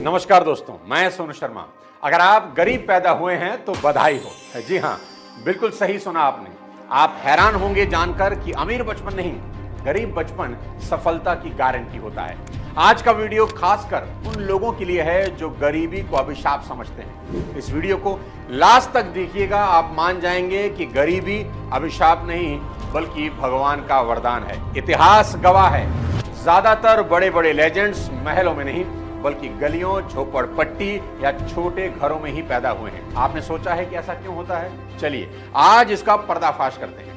नमस्कार दोस्तों, मैं सोनू शर्मा। अगर आप गरीब पैदा हुए हैं तो बधाई हो। जी हाँ, बिल्कुल सही सुना आपने। आप हैरान होंगे जानकर कि अमीर बचपन नहीं, गरीब बचपन सफलता की गारंटी होता है। आज का वीडियो खासकर उन लोगों के लिए है जो गरीबी को अभिशाप समझते हैं। इस वीडियो को लास्ट तक देखिएगा, आप मान जाएंगे कि गरीबी अभिशाप नहीं बल्कि भगवान का वरदान है। इतिहास गवाह है, ज्यादातर बड़े बड़े लेजेंड्स महलों में नहीं बल्कि गलियों, झोपड़पट्टी या छोटे घरों में ही पैदा हुए हैं। आपने सोचा है कि ऐसा क्यों होता है? चलिए आज इसका पर्दाफाश करते हैं।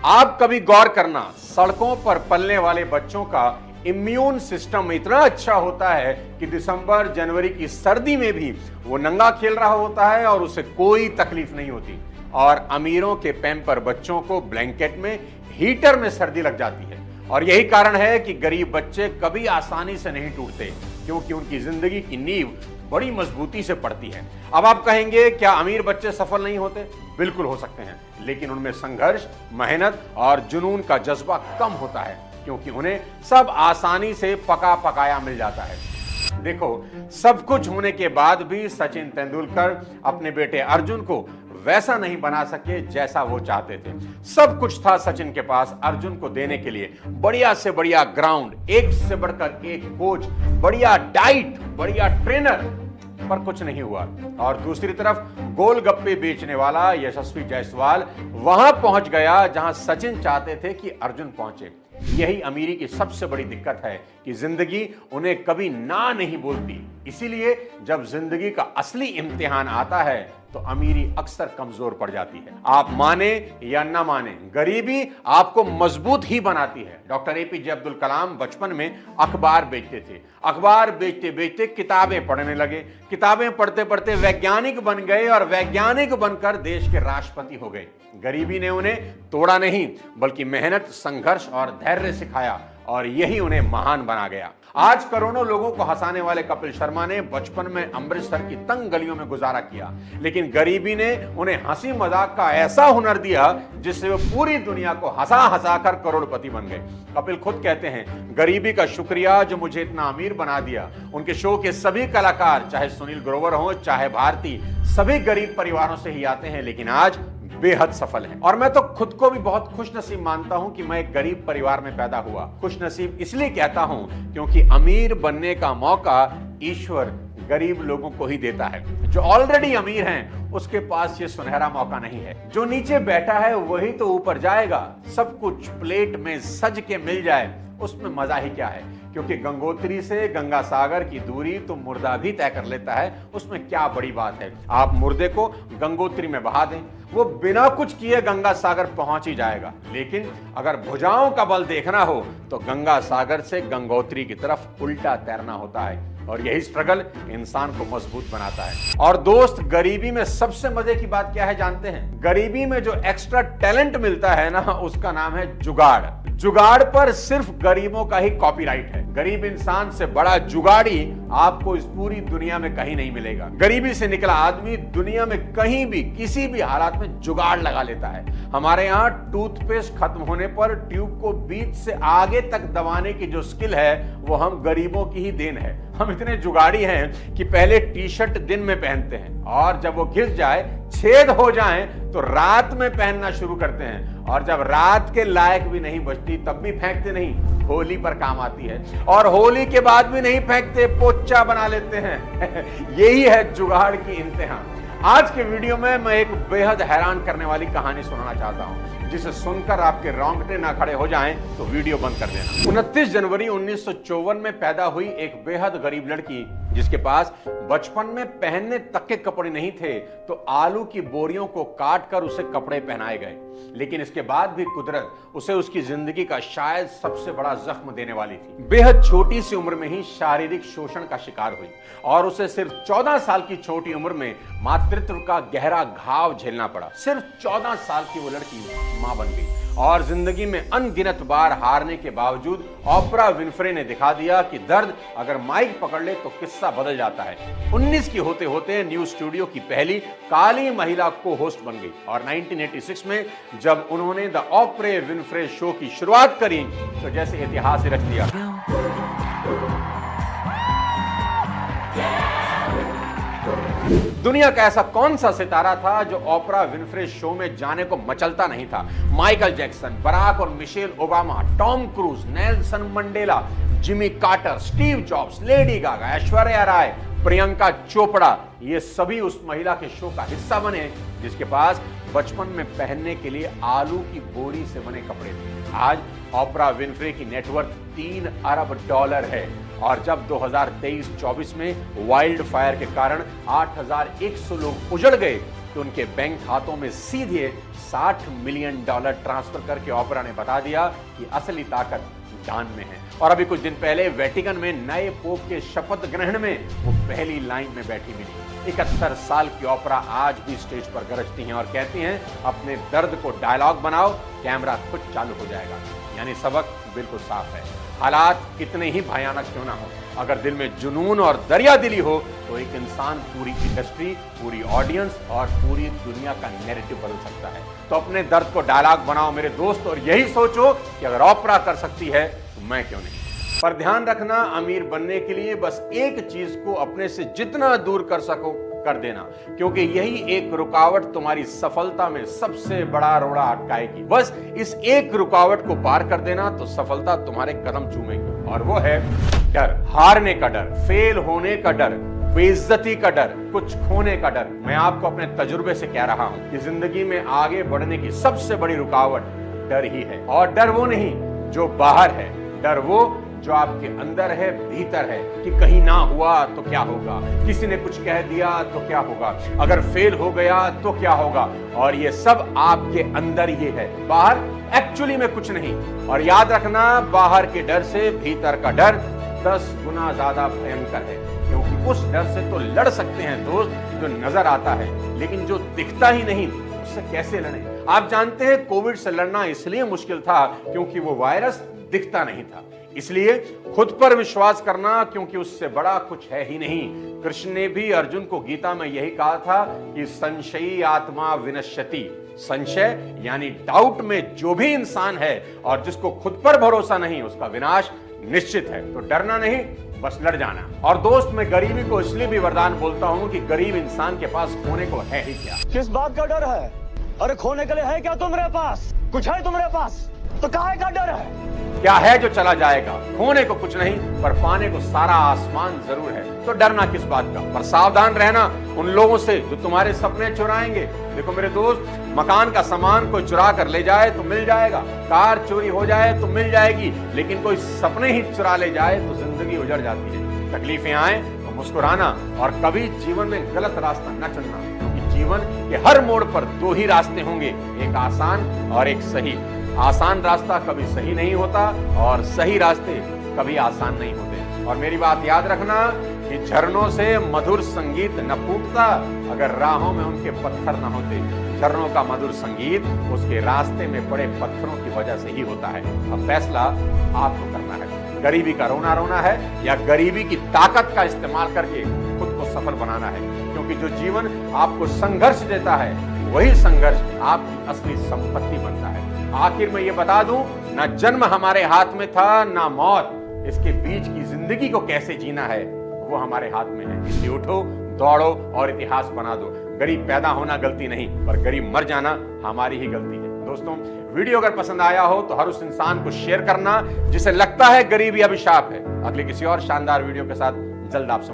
आप कभी गौर करना, सड़कों पर पलने वाले बच्चों का इम्यून सिस्टम इतना अच्छा होता है कि दिसंबर जनवरी की सर्दी में भी वो नंगा खेल रहा होता है और उसे कोई तकलीफ नहीं होती। और अमीरों के पैम्पर बच्चों को ब्लैंकेट में, हीटर में सर्दी लग जाती है। और यही कारण है कि गरीब बच्चे कभी आसानी से नहीं टूटते, क्योंकि उनकी जिंदगी की नींव बड़ी मजबूती से पड़ती है। अब आप कहेंगे, क्या अमीर बच्चे सफल नहीं होते? बिल्कुल हो सकते हैं, लेकिन उनमें संघर्ष, मेहनत और जुनून का जज्बा कम होता है, क्योंकि उन्हें सब आसानी से पका पकाया मिल जाता है। देखो, सब कुछ होने के बाद भी सचिन तेंदुलकर अपने बेटे अर्जुन को वैसा नहीं बना सके जैसा वो चाहते थे। सब कुछ था सचिन के पास अर्जुन को देने के लिए, बढ़िया से बढ़िया ग्राउंड, एक से बढ़कर एक कोच, बढ़िया डाइट, बढ़िया ट्रेनर, पर कुछ नहीं हुआ। और दूसरी तरफ गोलगप्पे बेचने वाला यशस्वी जायसवाल वहां पहुंच गया जहां सचिन चाहते थे कि अर्जुन पहुंचे। यही अमीरी की सबसे बड़ी दिक्कत है कि जिंदगी उन्हें कभी ना नहीं बोलती। इसीलिए जब जिंदगी का असली इम्तिहान आता है तो अमीरी अक्सर कमजोर पड़ जाती है। आप माने या ना माने, गरीबी आपको मजबूत ही बनाती है। डॉक्टर एपीजे अब्दुल कलाम बचपन में अखबार बेचते थे। अखबार बेचते बेचते किताबें पढ़ने लगे। किताबें पढ़ते पढ़ते वैज्ञानिक बन गए और वैज्ञानिक बनकर देश के राष्ट्रपति हो गए। गरीबी ने उन्हें तोड़ा नहीं बल्कि मेहनत, संघर्ष और धैर्य सिखाया, और यही उन्हें महान बना गया। आज करोड़ों लोगों को हंसाने वाले कपिल शर्मा ने बचपन में अमृतसर की तंग गलियों में गुजारा किया, लेकिन गरीबी ने उन्हें हंसी मजाक का ऐसा हुनर दिया जिससे वो पूरी दुनिया को हंसा हंसा कर करोड़पति बन गए। कपिल खुद कहते हैं, गरीबी का शुक्रिया जो मुझे इतना अमीर बना दिया। उनके शो के सभी कलाकार, चाहे सुनील ग्रोवर हो चाहे भारती, सभी गरीब परिवारों से ही आते हैं, लेकिन आज बेहद सफल है। और मैं तो खुद को भी बहुत खुशनसीब मानता हूं कि मैं एक गरीब परिवार में पैदा हुआ। खुशनसीब इसलिए कहता हूं क्योंकि अमीर बनने का मौका ईश्वर गरीब लोगों को ही देता है। जो ऑलरेडी अमीर हैं उसके पास ये सुनहरा मौका नहीं है। जो नीचे बैठा है वही तो ऊपर जाएगा। सब कुछ प्लेट में सज के मिल जाए उसमें मजा ही क्या है, क्योंकि गंगोत्री से गंगा सागर की दूरी तो मुर्दा भी तय कर लेता है। उसमें क्या बड़ी बात है? आप मुर्दे को गंगोत्री में बहा दें, वो बिना कुछ किए गंगा सागर पहुंच ही जाएगा। लेकिन अगर भुजाओं का बल देखना हो तो गंगा सागर से गंगोत्री की तरफ उल्टा तैरना होता है, और यही स्ट्रगल इंसान को मजबूत बनाता है। और दोस्त, गरीबी में सबसे मजे की बात क्या है जानते हैं? गरीबी में जो एक्स्ट्रा टैलेंट मिलता है ना, उसका नाम है जुगाड़। जुगाड़ पर सिर्फ गरीबों का ही कॉपीराइट है। गरीब इंसान से बड़ा जुगाड़ी आपको इस पूरी दुनिया में कहीं नहीं मिलेगा। गरीबी से निकला आदमी दुनिया में कहीं भी किसी भी हालात में जुगाड़ लगा लेता है। हमारे यहाँ टूथपेस्ट खत्म होने पर ट्यूब को बीच से आगे तक दबाने की जो स्किल है वो हम गरीबों की ही देन है। हम इतने जुगाड़ी हैं कि पहले टी शर्ट दिन में पहनते हैं और जब वो घिस जाए, छेद हो जाए तो रात में पहनना शुरू करते हैं, और जब रात के लायक भी नहीं बचती तब भी फेंकते नहीं, होली पर काम आती है। और होली के बाद भी नहीं फेंकते, पोचा बना लेते हैं। यही है जुगाड़ की इंतहा। आज के वीडियो में मैं एक बेहद हैरान करने वाली कहानी सुनाना चाहता हूं, जिसे सुनकर आपके रोंगटे ना खड़े हो जाएं तो वीडियो बंद कर देना। 29 जनवरी 1954 में पैदा हुई एक बेहद गरीब लड़की, जिसके पास बचपन में पहनने तक के कपड़े नहीं थे, तो आलू की बोरियों को काट कर उसे कपड़े पहनाए गए। लेकिन इसके बाद भी कुदरत उसे उसकी जिंदगी का शायद सबसे बड़ा जख्म देने वाली थी। बेहद छोटी सी उम्र में ही शारीरिक शोषण का शिकार हुई, और उसे सिर्फ 14 साल की छोटी उम्र में मातृत्व का गहरा घाव झेलना पड़ा। सिर्फ 14 साल की वो लड़की मां बन गई, और जिंदगी में अनगिनत बार हारने के बावजूद ओपरा विनफ्रे ने दिखा दिया कि दर्द अगर माइक पकड़ ले तो किस्सा बदल जाता है। 19 की होते होते न्यूज स्टूडियो की पहली काली महिला को होस्ट बन गई, और 1986 में जब उन्होंने द ओपरा विनफ्रे शो की शुरुआत करी तो जैसे इतिहास ही रच दिया। दुनिया का ऐसा कौन सा सितारा था जो ओपरा विनफ्रे शो में जाने को मचलता नहीं था? माइकल जैक्सन, बराक और Michelle Obama, Tom Cruise, Nelson Mandela, Jimmy Carter, Steve Jobs, Lady Gaga, Aishwarya Rai, Priyanka Chopra, ये सभी उस महिला के शो का हिस्सा बने जिसके पास बचपन में पहनने के लिए आलू की बोरी से बने कपड़े थे। आज ओपरा विनफ्रे की नेटवर्थ $3 अरब है और जब 2023-24 में वाइल्ड फायर के कारण 8,100 लोग उजड़ गए तो उनके बैंक खातों में सीधे $60 मिलियन ट्रांसफर करके ओपरा ने बता दिया कि असली ताकत जान में है। और अभी कुछ दिन पहले वेटिकन में नए पोप के शपथ ग्रहण में वो पहली लाइन में बैठी मिली। 71 साल की ओपरा आज भी स्टेज पर गरजती हैं और कहती हैं, अपने दर्द को डायलॉग बनाओ, कैमरा खुद चालू हो जाएगा। यानी सबक बिल्कुल साफ है, हालात कितने ही भयानक क्यों ना हो, अगर दिल में जुनून और दरिया दिली हो तो एक इंसान पूरी इंडस्ट्री, पूरी ऑडियंस और पूरी दुनिया का नैरेटिव बदल सकता है। तो अपने दर्द को डायलॉग बनाओ मेरे दोस्त, और यही सोचो कि अगर ओपरा कर सकती है तो मैं क्यों नहीं। पर ध्यान रखना, अमीर बनने के लिए बस एक चीज को अपने से जितना दूर कर सको कर देना, क्योंकि यही एक रुकावट तुम्हारी सफलता में सबसे बड़ा रोड़ा अटकाएगी। बस इस एक रुकावट को पार कर देना तो सफलता तुम्हारे कदम चूमेगी, और वो है डर। हारने का डर, फेल होने का डर, बेइज्जती का डर, कुछ खोने का डर। मैं आपको अपने तजुर्बे से कह रहा हूं कि जिंदगी में आगे बढ़ने की सबसे बड़ी रुकावट डर ही है। और डर वो नहीं जो बाहर है, डर वो जो आपके अंदर है, भीतर है, कि कहीं ना हुआ तो क्या होगा, किसी ने कुछ कह दिया तो क्या होगा, अगर फेल हो गया तो क्या होगा। और ये सब आपके अंदर ही है, बाहर एक्चुअली में कुछ नहीं। और याद रखना, बाहर के डर से भीतर का डर 10 गुना ज्यादा भयंकर है, क्योंकि उस डर से तो लड़ सकते हैं दोस्त जो नजर आता है, लेकिन जो दिखता ही नहीं उससे कैसे लड़ें। आप जानते हैं, कोविड से लड़ना इसलिए मुश्किल था क्योंकि वो वायरस दिखता नहीं था। इसलिए खुद पर विश्वास करना, क्योंकि उससे बड़ा कुछ है ही नहीं। कृष्ण ने भी अर्जुन को गीता में यही कहा था कि संशयी आत्मा विनश्यति। संशय यानी डाउट में जो भी इंसान है और जिसको खुद पर भरोसा नहीं, उसका विनाश निश्चित है। तो डरना नहीं, बस लड़ जाना। और दोस्त, मैं गरीबी को इसलिए भी वरदान बोलता हूं कि गरीब इंसान के पास खोने को है ही क्या। किस बात का डर है? अरे खोने के लिए है क्या तुम्हारे पास? कुछ है तुम्हारे पास तो काहे का डर है? क्या है जो चला जाएगा? खोने को कुछ नहीं, पर पाने को सारा आसमान जरूर है। तो डरना किस बात का? पर सावधान रहना उन लोगों से जो तुम्हारे सपने चुराएंगे। देखो मेरे दोस्त, मकान का सामान कोई चुरा कर ले जाए तो मिल जाएगा, कार चोरी हो जाए तो मिल जाएगी, लेकिन कोई सपने ही चुरा ले जाए तो जिंदगी उजड़ जाती है। तकलीफें आए तो मुस्कुराना, और कभी जीवन में गलत रास्ता न चुनना, क्योंकि जीवन के हर मोड़ पर 2 ही रास्ते होंगे, एक आसान और एक सही। आसान रास्ता कभी सही नहीं होता और सही रास्ते कभी आसान नहीं होते। और मेरी बात याद रखना कि झरनों से मधुर संगीत न फूटता अगर राहों में उनके पत्थर न होते। झरनों का मधुर संगीत उसके रास्ते में पड़े पत्थरों की वजह से ही होता है। अब फैसला आपको करना है, गरीबी का रोना रोना है या गरीबी की ताकत का इस्तेमाल करके खुद को सफल बनाना है। क्योंकि जो जीवन आपको संघर्ष देता है, वही संघर्ष आपकी असली संपत्ति बनता है। आखिर में ये बता दूं, ना जन्म हमारे हाथ में था ना मौत, इसके बीच की जिंदगी को कैसे जीना है वो हमारे हाथ में है। इसलिए उठो, दौड़ो और इतिहास बना दो। गरीब पैदा होना गलती नहीं, पर गरीब मर जाना हमारी ही गलती है। दोस्तों, वीडियो अगर पसंद आया हो तो हर उस इंसान को शेयर करना जिसे लगता है गरीबी अभिशाप है। अगले किसी और शानदार वीडियो के साथ जल्द आपसे